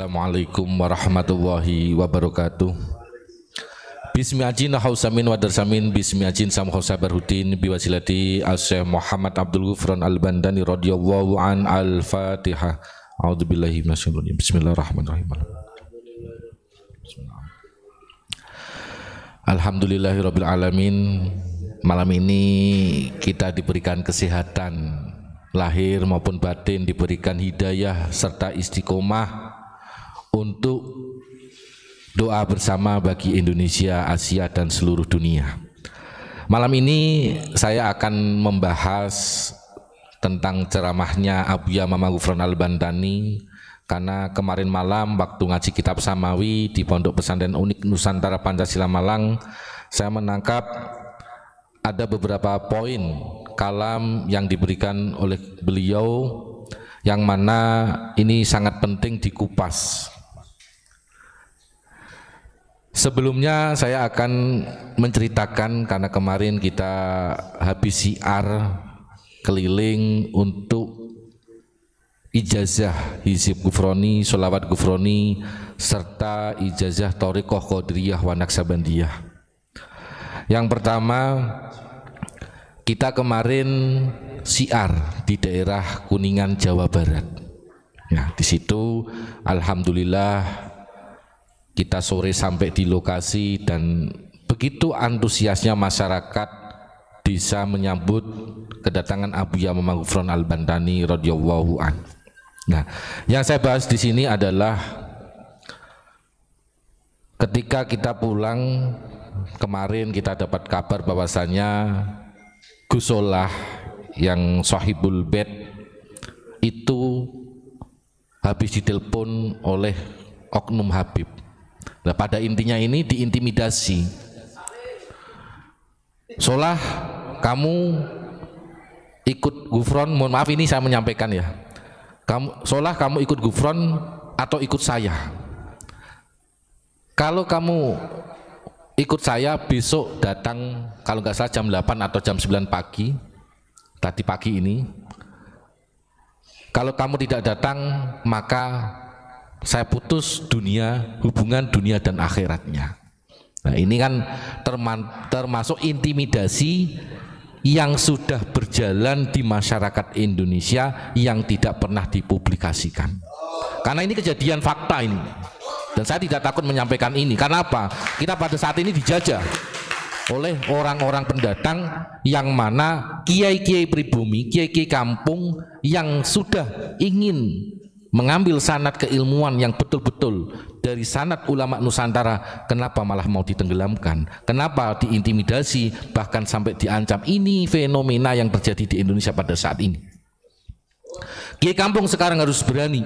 Assalamualaikum warahmatullahi wabarakatuh. Bismillahirrahmanirrahim. Hausamin wa darsamin bismillahirrahmanirrahim sam khausabarhudin biwasilati Syekh Muhammad Abdul Ghufran Al-Bandani radhiyallahu an al-Fatihah. A'udzubillahi minasyaitonir rajim. Bismillahirrahmanirrahim. Alhamdulillahirabbil alamin. Malam ini kita diberikan kesehatan lahir maupun batin, diberikan hidayah serta istiqomah untuk doa bersama bagi Indonesia, Asia dan seluruh dunia. Malam ini saya akan membahas tentang ceramahnya Abuya Mama Ghufran Al-Bandani, karena kemarin malam waktu ngaji kitab Samawi di Pondok Pesantren Unik Nusantara Pancasila Malang, saya menangkap ada beberapa poin kalam yang diberikan oleh beliau yang mana ini sangat penting dikupas. Sebelumnya saya akan menceritakan, karena kemarin kita habis siar keliling untuk ijazah Hizib Ghufrani, Sholawat Ghufrani, serta ijazah Thariqah Qadiriyah wa Naksabandiyah. Yang pertama, kita kemarin siar di daerah Kuningan, Jawa Barat. Nah, di situ alhamdulillah kita sore sampai di lokasi dan begitu antusiasnya masyarakat bisa menyambut kedatangan Abuya Mama Ghufran Al-Bandani radhiyallahu an. Nah, yang saya bahas di sini adalah ketika kita pulang kemarin kita dapat kabar bahwasanya Gus Solah yang Sahibul Bait itu habis ditelepon oleh oknum Habib. Nah, pada intinya ini diintimidasi. Solah, kamu ikut Ghufran, mohon maaf ini saya menyampaikan ya. Solah, kamu ikut Ghufran atau ikut saya? Kalau kamu ikut saya besok datang, kalau nggak salah jam 8 atau jam 9 pagi, tadi pagi ini. Kalau kamu tidak datang, maka saya putus hubungan dunia dan akhiratnya. Nah, ini kan termasuk intimidasi yang sudah berjalan di masyarakat Indonesia yang tidak pernah dipublikasikan. Karena ini kejadian fakta ini. Dan saya tidak takut menyampaikan ini. Karena apa? Kita pada saat ini dijajah oleh orang-orang pendatang yang mana kiai-kiai pribumi, kiai-kiai kampung yang sudah ingin mengambil sanad keilmuan yang betul-betul dari sanad ulama Nusantara, kenapa malah mau ditenggelamkan? Kenapa diintimidasi, bahkan sampai diancam? Ini fenomena yang terjadi di Indonesia pada saat ini. Kiai kampung sekarang harus berani,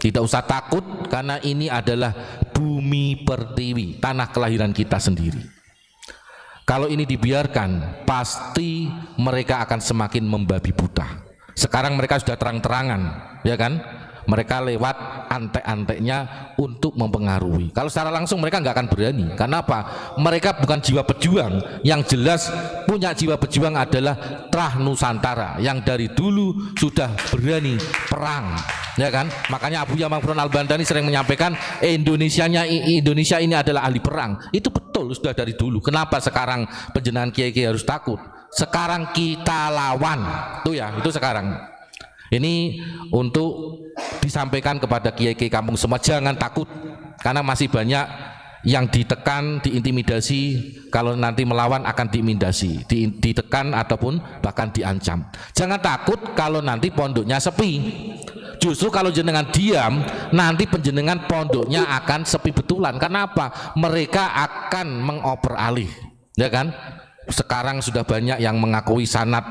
tidak usah takut, karena ini adalah bumi pertiwi, tanah kelahiran kita sendiri. Kalau ini dibiarkan, pasti mereka akan semakin membabi buta. Sekarang mereka sudah terang-terangan, ya kan? Mereka lewat antek-anteknya untuk mempengaruhi. Kalau secara langsung mereka nggak akan berani. Karena apa? Mereka bukan jiwa pejuang. Yang jelas punya jiwa pejuang adalah Trah Nusantara yang dari dulu sudah berani perang, ya kan? Makanya Abuya Mama Ghufran Al-Bandani sering menyampaikan Indonesia ini adalah ahli perang. Itu betul sudah dari dulu. Kenapa sekarang penjenengan kiai-kiai harus takut? Sekarang kita lawan. Tuh ya, itu sekarang. Ini untuk disampaikan kepada kiai-kiai kampung semua, jangan takut, karena masih banyak yang ditekan, diintimidasi. Kalau nanti melawan akan diintimidasi, ditekan ataupun bahkan diancam. Jangan takut kalau nanti pondoknya sepi. Justru kalau jenengan diam, nanti penjenengan pondoknya akan sepi betulan. Kenapa? Mereka akan mengoper alih, ya kan? Sekarang sudah banyak yang mengakui sanad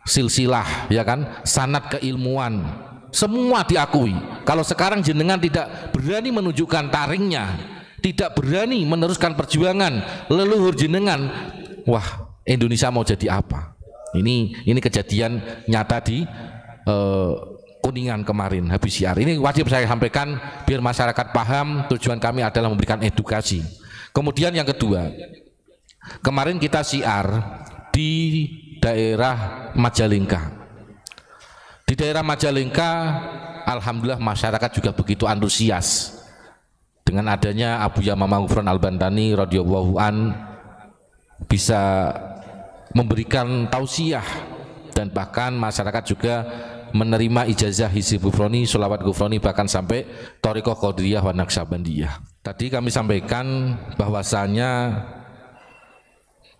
silsilah, ya kan, sanad keilmuan, semua diakui. Kalau sekarang jenengan tidak berani menunjukkan taringnya, tidak berani meneruskan perjuangan leluhur jenengan, wah, Indonesia mau jadi apa? Ini kejadian nyata di Kuningan kemarin habis siar. Ini wajib saya sampaikan biar masyarakat paham. Tujuan kami adalah memberikan edukasi. Kemudian yang kedua, kemarin kita siar di daerah Majalengka. Di daerah Majalengka alhamdulillah masyarakat juga begitu antusias dengan adanya Abu Yamamah Ghufran Al-Bantani radhiyallahu an bisa memberikan tausiah, dan bahkan masyarakat juga menerima ijazah Hizib Ghufrani, Sholawat Ghufrani, bahkan sampai Thariqah Qadiriyah wa Naqsabandiyah. Tadi kami sampaikan bahwasanya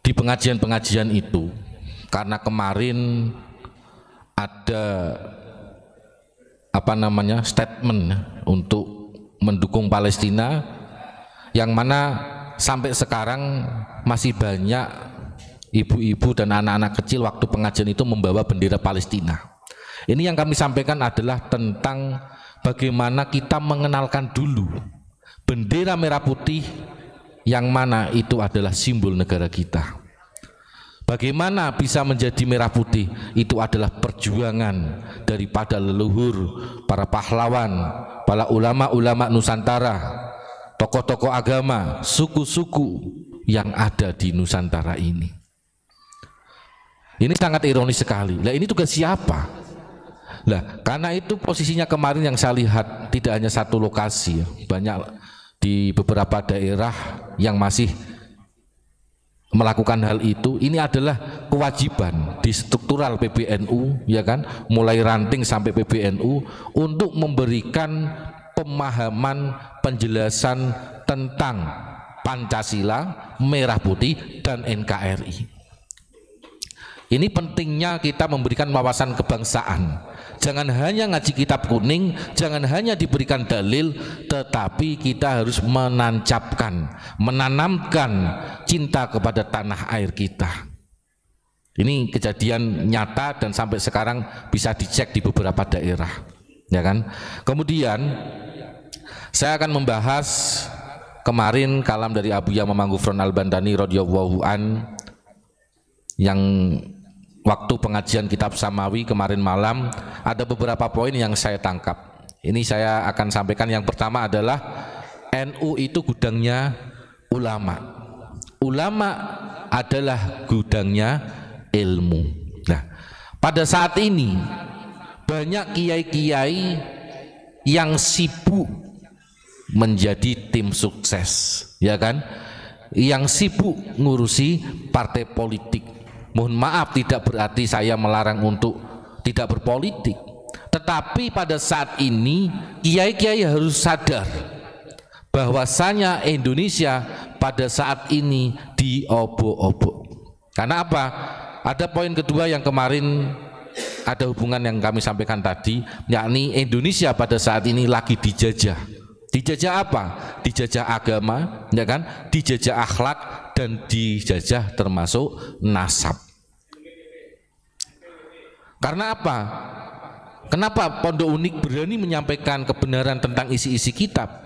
di pengajian-pengajian itu, karena kemarin ada statement untuk mendukung Palestina, yang mana sampai sekarang masih banyak ibu-ibu dan anak-anak kecil waktu pengajian itu membawa bendera Palestina. Ini yang kami sampaikan adalah tentang bagaimana kita mengenalkan dulu bendera merah putih, yang mana itu adalah simbol negara kita. Bagaimana bisa menjadi merah putih? Itu adalah perjuangan daripada leluhur, para pahlawan, para ulama-ulama Nusantara, tokoh-tokoh agama, suku-suku yang ada di Nusantara ini. Ini sangat ironis sekali. Lah ini tugas siapa? Lah karena itu posisinya kemarin yang saya lihat tidak hanya satu lokasi, banyak di beberapa daerah yang masih melakukan hal itu. Ini adalah kewajiban di struktural PBNU, ya kan, mulai ranting sampai PBNU, untuk memberikan pemahaman, penjelasan tentang Pancasila, Merah Putih, dan NKRI. Ini pentingnya kita memberikan wawasan kebangsaan. Jangan hanya ngaji kitab kuning, jangan hanya diberikan dalil, tetapi kita harus menancapkan, menanamkan cinta kepada tanah air kita. Ini kejadian nyata dan sampai sekarang bisa dicek di beberapa daerah, ya kan? Kemudian saya akan membahas kemarin kalam dari Abu Yamamah Ghufran Al-Bantani radhiyallahu an, yang waktu pengajian kitab Samawi kemarin malam ada beberapa poin yang saya tangkap. Ini saya akan sampaikan. Yang pertama adalah NU itu gudangnya ulama. Ulama adalah gudangnya ilmu. Nah, pada saat ini banyak kiai-kiai yang sibuk menjadi tim sukses, ya kan? Yang sibuk ngurusi partai politik. Mohon maaf, tidak berarti saya melarang untuk tidak berpolitik, tetapi pada saat ini kiai-kiai harus sadar bahwasanya Indonesia pada saat ini diobok-obok. Karena apa? Ada poin kedua yang kemarin ada hubungan yang kami sampaikan tadi, yakni Indonesia pada saat ini lagi dijajah. Dijajah apa? Dijajah agama, ya kan? Dijajah akhlak, dan dijajah termasuk nasab. Karena apa? Kenapa Pondok Unik berani menyampaikan kebenaran tentang isi-isi kitab?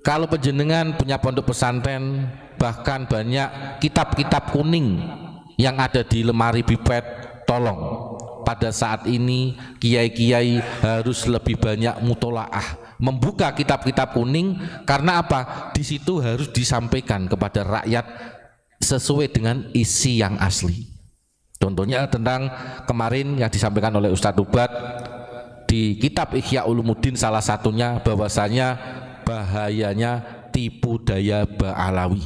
Kalau penjenengan punya pondok pesantren, bahkan banyak kitab-kitab kuning yang ada di lemari pipet, tolong pada saat ini kiai-kiai harus lebih banyak mutolaah, membuka kitab-kitab kuning. Karena apa? Di situ harus disampaikan kepada rakyat sesuai dengan isi yang asli. Contohnya tentang kemarin yang disampaikan oleh Ustadz Ubat di kitab Ihya Ulumuddin, salah satunya bahwasanya bahayanya tipu daya Ba'alawi.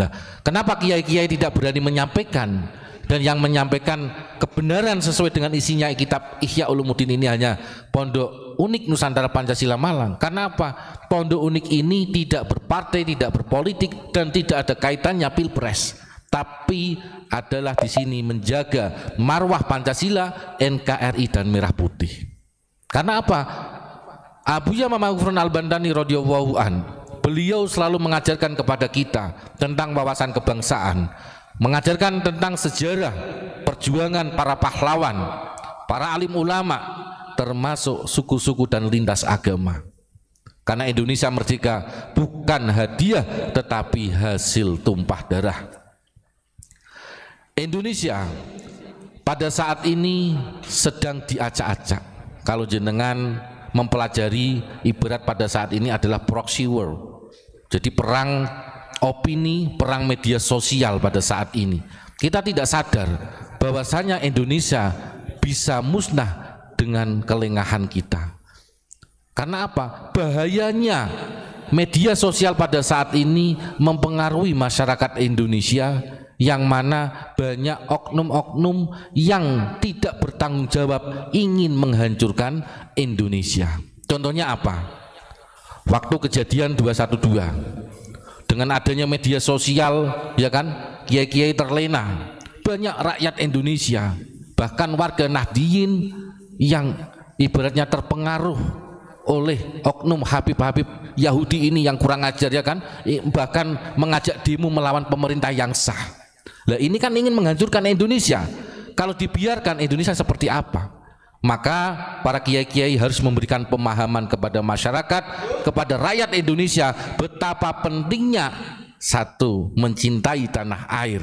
Nah, kenapa kiai-kiai tidak berani menyampaikan, dan yang menyampaikan kebenaran sesuai dengan isinya kitab Ihya Ulumuddin ini hanya Pondok Unik Nusantara Pancasila Malang? Karena apa? Pondok Unik ini tidak berpartai, tidak berpolitik, dan tidak ada kaitannya pilpres, tapi adalah di sini menjaga marwah Pancasila, NKRI, dan Merah Putih. Karena apa? Abu Yamamah Ghufran Al-Bantani radhiyallahu an, beliau selalu mengajarkan kepada kita tentang wawasan kebangsaan, mengajarkan tentang sejarah perjuangan para pahlawan, para alim ulama, termasuk suku-suku dan lintas agama. Karena Indonesia merdeka bukan hadiah, tetapi hasil tumpah darah. Indonesia pada saat ini sedang diacak-acak. Kalau jenengan mempelajari, ibarat pada saat ini adalah proxy war. Jadi perang opini, perang media sosial pada saat ini. Kita tidak sadar bahwasanya Indonesia bisa musnah dengan kelengahan kita. Karena apa? Bahayanya media sosial pada saat ini mempengaruhi masyarakat Indonesia, yang mana banyak oknum-oknum yang tidak bertanggung jawab ingin menghancurkan Indonesia. Contohnya apa? Waktu kejadian 212, dengan adanya media sosial, ya kan, kiai-kiai terlena, banyak rakyat Indonesia, bahkan warga Nahdliyin yang ibaratnya terpengaruh oleh oknum Habib-Habib Yahudi ini yang kurang ajar, ya kan, bahkan mengajak demo melawan pemerintah yang sah. Lah ini kan ingin menghancurkan Indonesia. Kalau dibiarkan Indonesia seperti apa? Maka para kiai-kiai harus memberikan pemahaman kepada masyarakat, kepada rakyat Indonesia, betapa pentingnya satu, mencintai tanah air,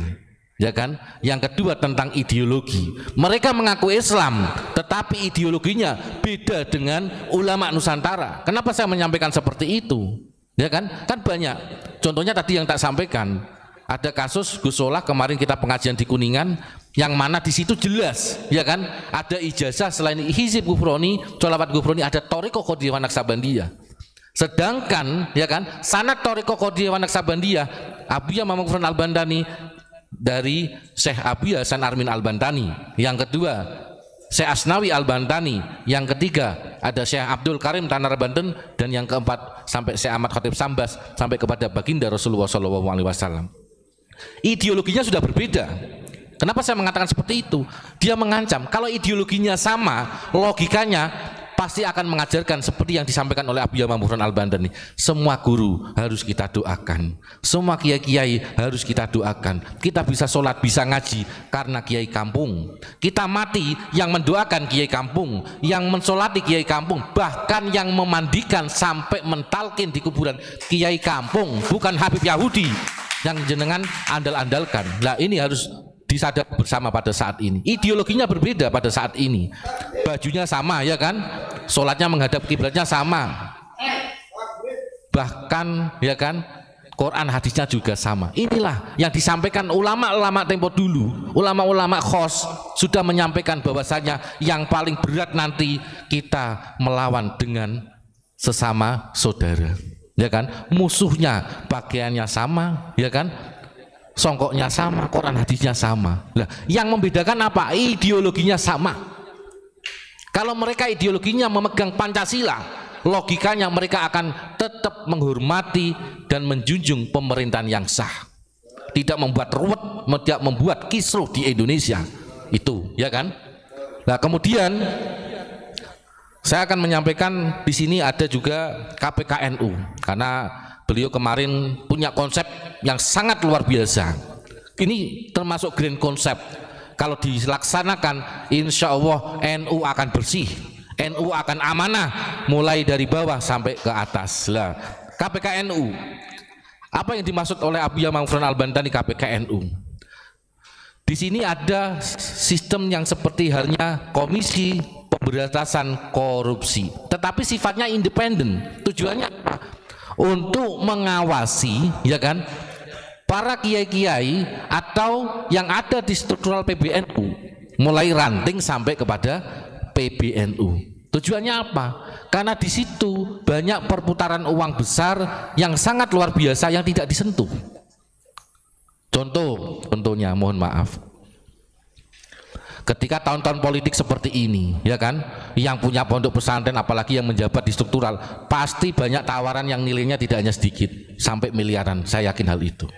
ya kan? Yang kedua tentang ideologi. Mereka mengaku Islam, tetapi ideologinya beda dengan ulama Nusantara. Kenapa saya menyampaikan seperti itu? Ya kan? Kan banyak. Contohnya tadi yang tak sampaikan. Ada kasus Gus Solah kemarin kita pengajian di Kuningan, yang mana di situ jelas, ya kan, ada ijazah selain Hizib Gufroni, Sholawat Gufroni, ada Thariqah Qadiriyah Naqsabandiyah. Sedangkan, ya kan, sanad Thariqah Qadiriyah Naqsabandiyah Abuya Muhammad Gufron Al-Bantani dari Syekh Abuya Hasan Armin Al-Bantani. Yang kedua Syekh Asnawi Al-Bantani. Yang ketiga ada Syekh Abdul Karim Tanar Banten. Dan yang keempat sampai Syekh Ahmad Khatib Sambas, sampai kepada baginda Rasulullah SAW. Ideologinya sudah berbeda. Kenapa saya mengatakan seperti itu? Dia mengancam kalau ideologinya sama, logikanya pasti akan mengajarkan seperti yang disampaikan oleh Abuya Muhammad Al-Bantani. Semua guru harus kita doakan, semua kiai-kiai harus kita doakan. Kita bisa sholat, bisa ngaji karena kiai kampung. Kita mati yang mendoakan kiai kampung, yang mensolati kiai kampung, bahkan yang memandikan sampai mentalkin di kuburan kiai kampung, bukan Habib Yahudi yang jenengan andal-andalkan. Nah ini harus disadar bersama pada saat ini. Ideologinya berbeda pada saat ini. Bajunya sama, ya kan, sholatnya menghadap kiblatnya sama, bahkan, ya kan, Quran hadisnya juga sama. Inilah yang disampaikan ulama-ulama tempo dulu. Ulama-ulama khos sudah menyampaikan bahwasanya yang paling berat nanti kita melawan dengan sesama saudara, ya kan, musuhnya pakaiannya sama, ya kan, songkoknya sama, Quran hadisnya sama. Nah, yang membedakan apa? Ideologinya sama. Kalau mereka ideologinya memegang Pancasila, logikanya mereka akan tetap menghormati dan menjunjung pemerintahan yang sah, tidak membuat ruwet, tidak membuat kisruh di Indonesia. Itu, ya kan? Nah, kemudian saya akan menyampaikan di sini ada juga KPKNU, karena beliau kemarin punya konsep yang sangat luar biasa. Ini termasuk grand konsep. Kalau dilaksanakan, insya Allah NU akan bersih, NU akan amanah, mulai dari bawah sampai ke atas. Lah, KPKNU, apa yang dimaksud oleh Abuya Muhammad Al-Bantani KPKNU? Di sini ada sistem yang seperti halnya Komisi Pemberantasan Korupsi, tetapi sifatnya independen. Tujuannya apa? Untuk mengawasi, ya kan, para kiai-kiai atau yang ada di struktural PBNU, mulai ranting sampai kepada PBNU. Tujuannya apa? Karena di situ banyak perputaran uang besar yang sangat luar biasa yang tidak disentuh. Contohnya, mohon maaf, ketika tahun-tahun politik seperti ini, ya kan, yang punya pondok pesantren apalagi yang menjabat di struktural, pasti banyak tawaran yang nilainya tidak hanya sedikit, sampai miliaran. Saya yakin hal itu.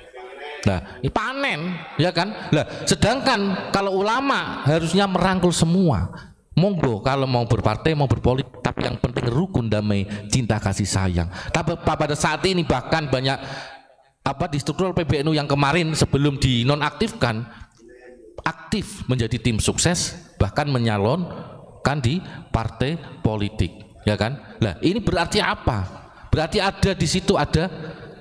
Nah, ini panen, ya kan. Nah, sedangkan kalau ulama harusnya merangkul semua. Monggo kalau mau berpartai, mau berpolitik, tapi yang penting rukun, damai, cinta, kasih sayang. Tapi pada saat ini bahkan banyak di struktural PBNU yang kemarin sebelum dinonaktifkan aktif menjadi tim sukses, bahkan menyalonkan di partai politik, ya kan. Nah, ini berarti apa? Berarti ada di situ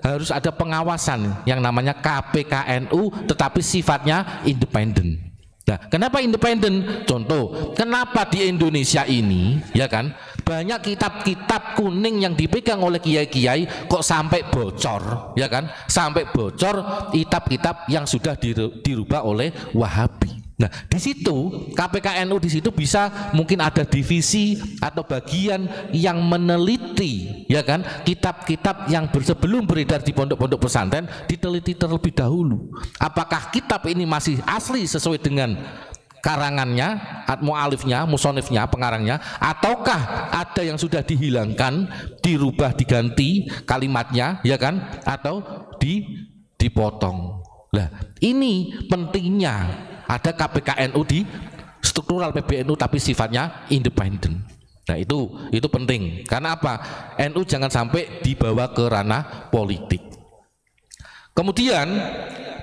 harus ada pengawasan yang namanya KPKNU, tetapi sifatnya independen. Nah, kenapa independen? Contoh, kenapa di Indonesia ini, ya kan, banyak kitab-kitab kuning yang dipegang oleh kiai-kiai kok sampai bocor, ya kan, sampai bocor kitab-kitab yang sudah dirubah oleh Wahabi. Nah, di situ KPKNU di situ bisa mungkin ada divisi atau bagian yang meneliti, ya kan, kitab-kitab yang sebelum beredar di pondok-pondok pesantren diteliti terlebih dahulu. Apakah kitab ini masih asli sesuai dengan karangannya, mu'alifnya, musonifnya, pengarangnya, ataukah ada yang sudah dihilangkan, dirubah, diganti kalimatnya, ya kan, atau dipotong. Nah, ini pentingnya ada KPKNU di struktural PBNU tapi sifatnya independen. Nah, itu penting. Karena apa? NU jangan sampai dibawa ke ranah politik. Kemudian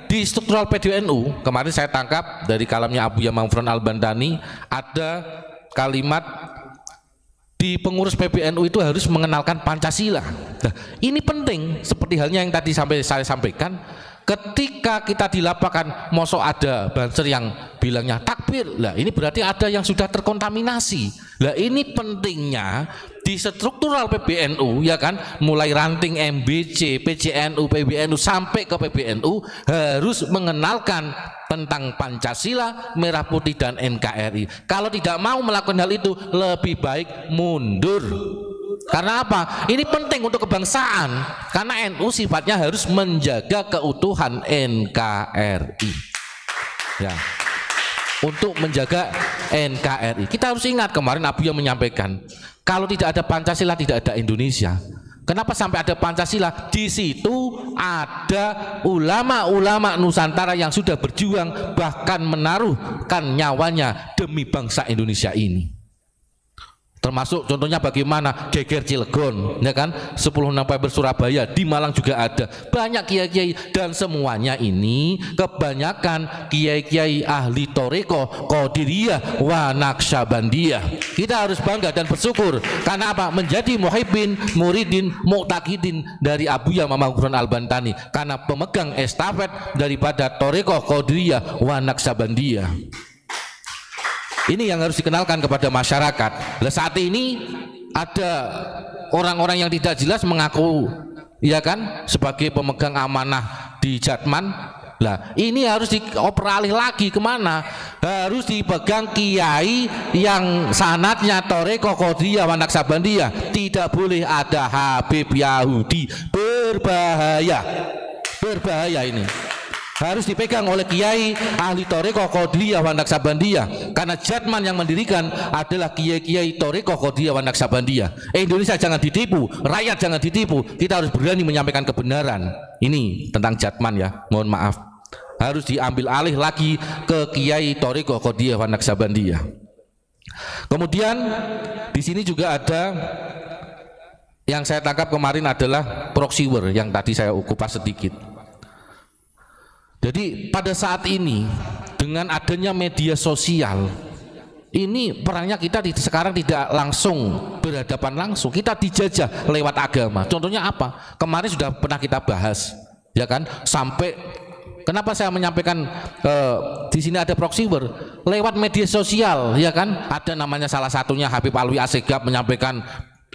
di struktural PBNU kemarin saya tangkap dari kalamnya Abuya Ma'ruf Al-Bantani ada kalimat di pengurus PBNU itu harus mengenalkan Pancasila. Nah, ini penting seperti halnya yang tadi saya sampaikan. Ketika kita di lapangan mosok ada banser yang bilangnya takbir, lah ini berarti ada yang sudah terkontaminasi. Lah ini pentingnya di struktural PBNU, ya kan, mulai ranting MBC, PCNU, PBNU sampai ke PBNU harus mengenalkan tentang Pancasila, Merah Putih dan NKRI. Kalau tidak mau melakukan hal itu lebih baik mundur. Karena apa? Ini penting untuk kebangsaan. Karena NU sifatnya harus menjaga keutuhan NKRI. Ya. Untuk menjaga NKRI. Kita harus ingat kemarin Abuya menyampaikan, kalau tidak ada Pancasila tidak ada Indonesia. Kenapa sampai ada Pancasila? Di situ ada ulama-ulama Nusantara yang sudah berjuang bahkan menaruhkan nyawanya demi bangsa Indonesia ini. Termasuk contohnya bagaimana Geger Cilegon, ya kan, 10 November Surabaya, di Malang juga ada banyak kiai-kiai, dan semuanya ini kebanyakan kiai-kiai ahli Thoreko, Qadiriyah, wa Naqsyabandiyah. Kita harus bangga dan bersyukur karena apa? Menjadi muhibbin, muridin, mu'taqidin dari Abuya Ma'ruf Al-Bantani karena pemegang estafet daripada Thoreko, Qadiriyah, wa Naqsyabandiyah. Ini yang harus dikenalkan kepada masyarakat. Nah, saat ini ada orang-orang yang tidak jelas mengaku, ya kan, sebagai pemegang amanah di Jatman. Lah, ini harus dioper alih lagi kemana? Harus dipegang kiai yang sanadnya Thoreko, Qadiriyah, wa Naqsyabandiyah. Tidak boleh ada Habib Yahudi. Berbahaya. Berbahaya ini. Harus dipegang oleh kiai ahli Thoreko, Qadiriyah, wa Naqsyabandiyah. Karena Jatman yang mendirikan adalah kiai-kiai Thoreko, Qadiriyah, wa Naqsyabandiyah. Indonesia jangan ditipu, rakyat jangan ditipu. Kita harus berani menyampaikan kebenaran. Ini tentang Jatman ya, mohon maaf. Harus diambil alih lagi ke kiai Thoreko, Qadiriyah, wa Naqsyabandiyah. Kemudian di sini juga ada yang saya tangkap kemarin adalah proxy war yang tadi saya kupas sedikit. Jadi pada saat ini dengan adanya media sosial ini perangnya kita sekarang tidak langsung berhadapan langsung, kita dijajah lewat agama. Contohnya apa? Kemarin sudah pernah kita bahas, ya kan? Sampai kenapa saya menyampaikan di sini ada proxy war lewat media sosial, ya kan? Ada namanya salah satunya Habib Alwi Assegaf menyampaikan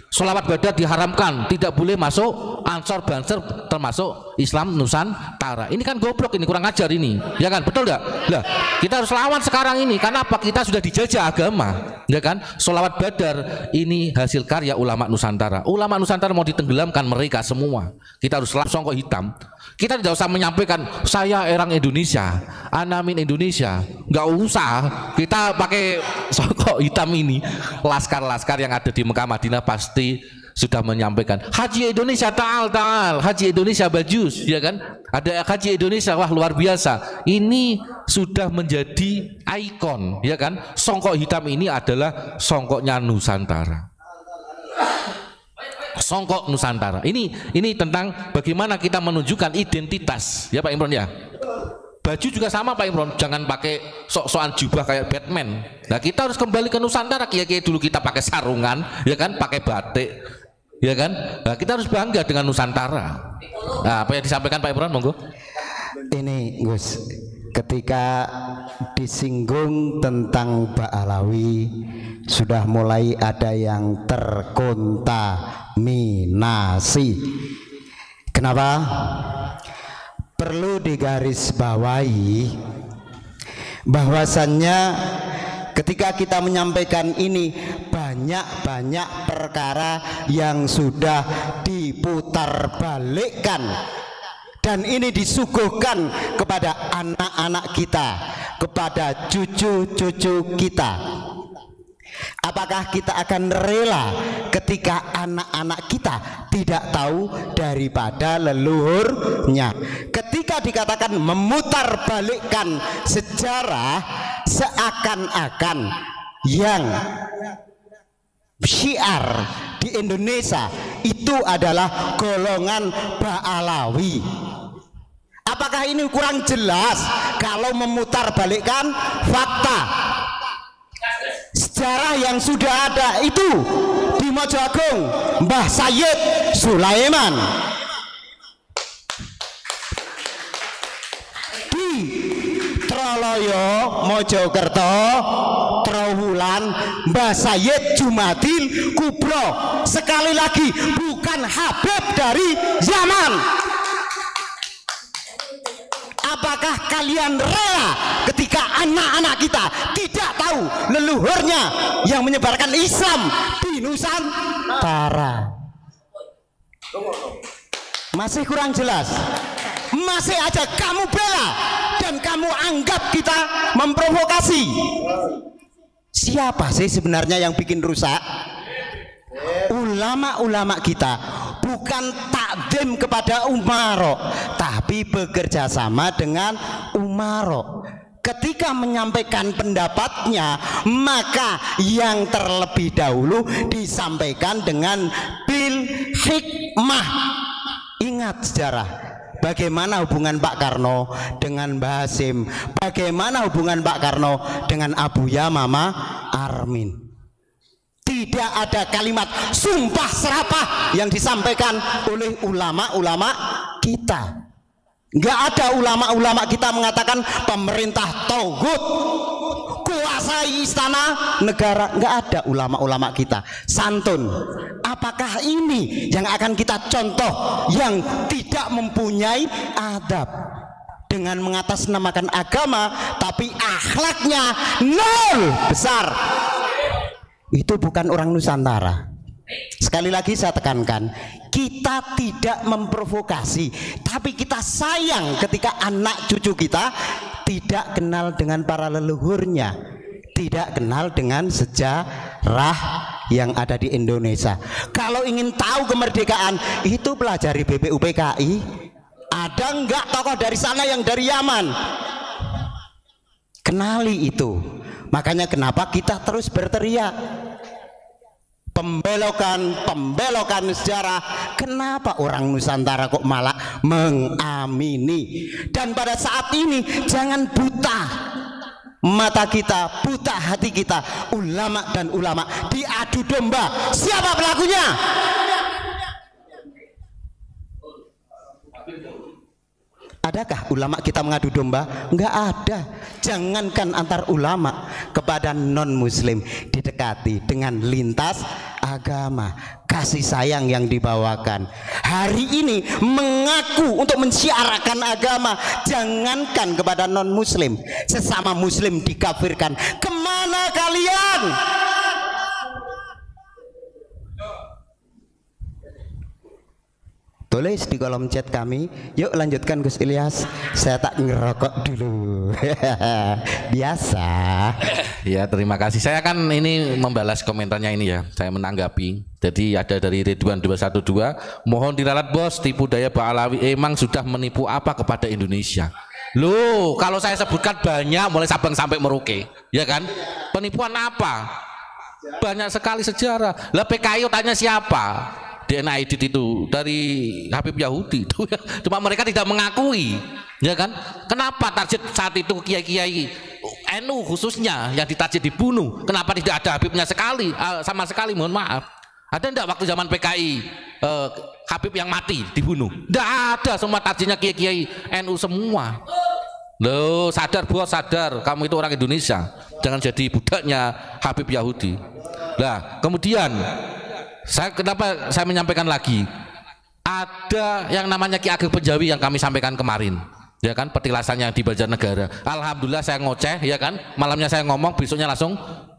sholawat badat diharamkan, tidak boleh masuk ansor banser termasuk Islam Nusantara. Ini kan goblok, ini kurang ajar ini, ya kan, betul enggak? Lah, kita harus lawan sekarang ini. Karena apa? Kita sudah dijajah agama, ya kan? Sholawat badar ini hasil karya ulama Nusantara. Ulama Nusantara mau ditenggelamkan mereka semua. Kita harus songkok hitam. Kita tidak usah menyampaikan saya orang Indonesia, anamin Indonesia, nggak usah. Kita pakai songkok hitam ini. Laskar-laskar yang ada di Mekah Madinah pasti sudah menyampaikan Haji Indonesia ta'al, Haji Indonesia bajus, ya kan? Ada Haji Indonesia, wah luar biasa. Ini sudah menjadi ikon, ya kan? Songkok hitam ini adalah songkoknya Nusantara. Songkok Nusantara. Ini tentang bagaimana kita menunjukkan identitas, ya Pak Imron ya. Baju juga sama Pak Imron, jangan pakai sok-sokan jubah kayak Batman. Nah, kita harus kembali ke Nusantara. Kiai-kiai dulu kita pakai sarungan, ya kan, pakai batik, ya kan. Nah, kita harus bangga dengan Nusantara. Nah, apa yang disampaikan Pak Imron, monggo. Ini Gus, ketika disinggung tentang Ba'alawi sudah mulai ada yang terkontaminasi. Kenapa? Perlu digarisbawahi bahwasannya ketika kita menyampaikan ini banyak perkara yang sudah diputarbalikkan dan ini disuguhkan kepada anak-anak kita, kepada cucu-cucu kita. Apakah kita akan rela ketika anak-anak kita tidak tahu daripada leluhurnya? Ketika dikatakan memutarbalikkan sejarah, seakan-akan yang syiar di Indonesia itu adalah golongan Ba'alawi. Apakah ini kurang jelas kalau memutarbalikkan fakta? Sejarah yang sudah ada itu di Mojo Agung, Mbah Sayyid Sulaiman, di Troloyo Mojokerto Trowulan Mbah Sayyid Jumadil Kubro. Sekali lagi bukan Habib dari zaman. Apakah kalian rela ketika anak-anak kita tidak tahu leluhurnya yang menyebarkan Islam di Nusantara? Masih kurang jelas? Masih aja kamu bela dan kamu anggap kita memprovokasi. Siapa sih sebenarnya yang bikin rusak? Ulama-ulama kita bukan takdim kepada umaro, tapi bekerja sama dengan umaro. Ketika menyampaikan pendapatnya, maka yang terlebih dahulu disampaikan dengan bil hikmah. Ingat sejarah, bagaimana hubungan Pak Karno dengan Mbah Hasim, bagaimana hubungan Pak Karno dengan Abu Yamama Armin. Tidak ada kalimat sumpah serapah yang disampaikan oleh ulama-ulama kita. Nggak ada ulama-ulama kita mengatakan pemerintah togut kuasai istana negara. Nggak ada ulama-ulama kita. Santun. Apakah ini yang akan kita contoh yang tidak mempunyai adab? Dengan mengatasnamakan agama tapi akhlaknya nol besar. Itu bukan orang Nusantara. Sekali lagi saya tekankan, kita tidak memprovokasi, tapi kita sayang ketika anak cucu kita tidak kenal dengan para leluhurnya, tidak kenal dengan sejarah yang ada di Indonesia. Kalau ingin tahu kemerdekaan, itu pelajari BPUPKI. Ada enggak tokoh dari sana yang dari Yaman? Kenali itu. Makanya kenapa kita terus berteriak pembelokan sejarah. Kenapa orang Nusantara kok malah mengamini? Dan pada saat ini jangan buta mata kita, buta hati kita. Ulama dan ulama diadu domba. Siapa pelakunya? Adakah ulama kita mengadu domba? Enggak ada. Jangankan antar ulama, kepada non muslim didekati dengan lintas agama, kasih sayang yang dibawakan. Hari ini mengaku untuk mensiarakan agama, jangankan kepada non muslim, sesama muslim dikafirkan. Kemana kalian? Tulis di kolom chat kami. Yuk lanjutkan Gus Ilyas. Saya tak ngerokok dulu. Biasa. Ya, terima kasih. Saya akan ini membalas komentarnya ini ya. Saya menanggapi. Jadi ada dari Ridwan 212, mohon diralat bos, tipu daya Ba'alawi emang sudah menipu apa kepada Indonesia? Loh, kalau saya sebutkan banyak, mulai Sabang sampai Merauke, ya kan? Penipuan apa? Banyak sekali sejarah. Lah PKI tanya siapa? DNA edit itu dari Habib Yahudi itu ya. Cuma mereka tidak mengakui, ya kan? Kenapa target saat itu kiai-kiai NU khususnya yang ditarget dibunuh? Kenapa tidak ada Habibnya sekali, sama sekali? Mohon maaf. Ada enggak waktu zaman PKI Habib yang mati dibunuh? Tidak ada, semua targetnya kiai-kiai NU semua. Loh, sadar bos, sadar. Kamu itu orang Indonesia, jangan jadi budaknya Habib Yahudi. Nah, kemudian kenapa saya menyampaikan lagi, ada yang namanya Ki Ageng Penjawi yang kami sampaikan kemarin. ya kan, petilasan yang di Banjarnegara. Alhamdulillah saya ngoceh, ya kan, malamnya saya ngomong, besoknya langsung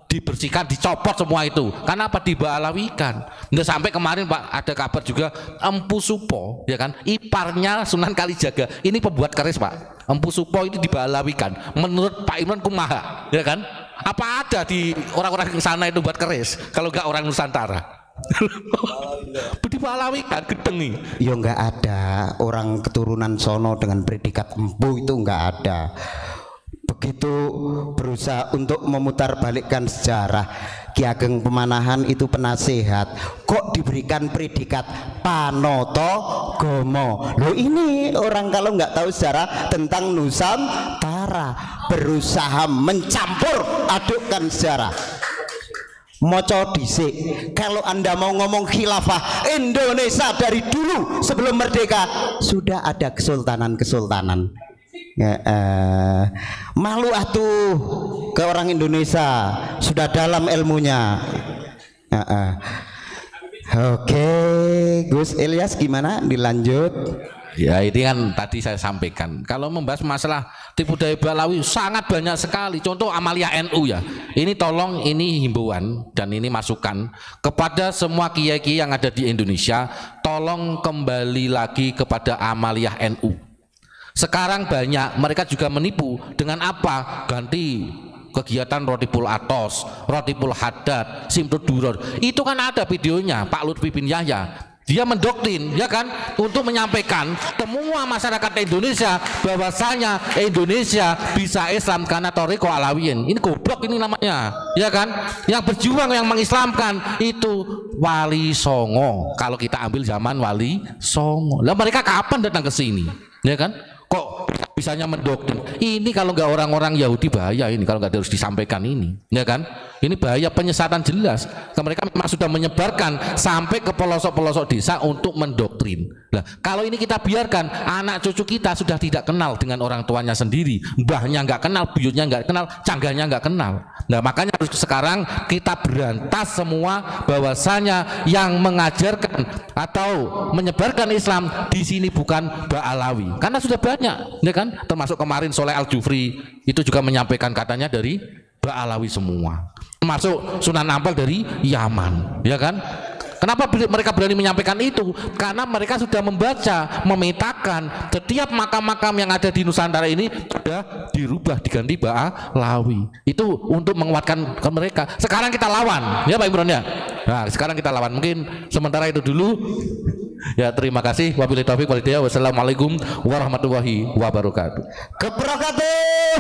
dibersihkan, dicopot semua itu. Karena apa? Dibalawikan. Nah, sampai kemarin Pak ada kabar juga Empu Supo, ya kan, iparnya Sunan Kalijaga ini pembuat keris Pak. Empu Supo itu dibalawikan. Menurut Pak Imran kumaha, ya kan? Apa ada di orang-orang di sana itu buat keris? Kalau enggak orang Nusantara. Dibalawikan gedeng nih. Ya enggak ada orang keturunan sono dengan predikat empu, itu enggak ada. Begitu berusaha untuk memutarbalikkan sejarah, Ki Ageng Pemanahan itu penasehat, kok diberikan predikat Panoto Gomo. Loh, ini orang kalau nggak tahu sejarah tentang Nusantara berusaha mencampur adukkan sejarah. Moco dhisik, kalau Anda mau ngomong khilafah Indonesia dari dulu sebelum merdeka sudah ada kesultanan-kesultanan. Malu atuh ke orang Indonesia, sudah dalam ilmunya. Oke, Gus Ilyas gimana, dilanjut? Ya, ini kan tadi saya sampaikan, kalau membahas masalah tipu daya Balawi sangat banyak sekali. Contoh Amalia NU ya, ini tolong, ini himbauan dan ini masukan kepada semua kiai-kiai yang ada di Indonesia, tolong kembali lagi kepada Amalia NU. Sekarang banyak mereka juga menipu dengan apa? Ganti kegiatan Rotipul Atos, Rotipul Haddad, Simtud Duror. Itu kan ada videonya Pak Lutfi bin Yahya. Dia mendoktrin, ya kan, untuk menyampaikan semua masyarakat Indonesia bahwasanya Indonesia bisa Islam karena Thariqah Alawiyin. Ini goblok ini namanya, ya kan? Yang berjuang, yang mengislamkan itu Wali Songo. Kalau kita ambil zaman Wali Songo, lah mereka kapan datang ke sini, ya kan? Kok bisanya mendoktrin? Ini kalau nggak orang-orang Yahudi bahaya ini, kalau nggak harus disampaikan ini, ya kan? Ini bahaya penyesatan jelas. Mereka memang sudah menyebarkan sampai ke pelosok-pelosok desa untuk mendoktrin. Nah, kalau ini kita biarkan, anak cucu kita sudah tidak kenal dengan orang tuanya sendiri, mbahnya nggak kenal, buyutnya nggak kenal, canggahnya nggak kenal. Nah, makanya harus sekarang kita berantas semua bahwasanya yang mengajarkan atau menyebarkan Islam di sini bukan Ba'alawi, karena sudah banyak, ya kan? Termasuk kemarin Soleh Al-Jufri itu juga menyampaikan katanya dari Ba'alawi semua, termasuk Sunan Ampel dari Yaman, ya kan? Kenapa mereka berani menyampaikan itu? Karena mereka sudah membaca, memetakan setiap makam-makam yang ada di Nusantara ini sudah dirubah, diganti Ba'alawi. Itu untuk menguatkan ke mereka. Sekarang kita lawan, ya Pak Imron ya. Nah, sekarang kita lawan. Mungkin sementara itu dulu. Ya, terima kasih. Wabillahi taufiq wal hidayah. Wassalamualaikum warahmatullahi wabarakatuh. Keberkatan.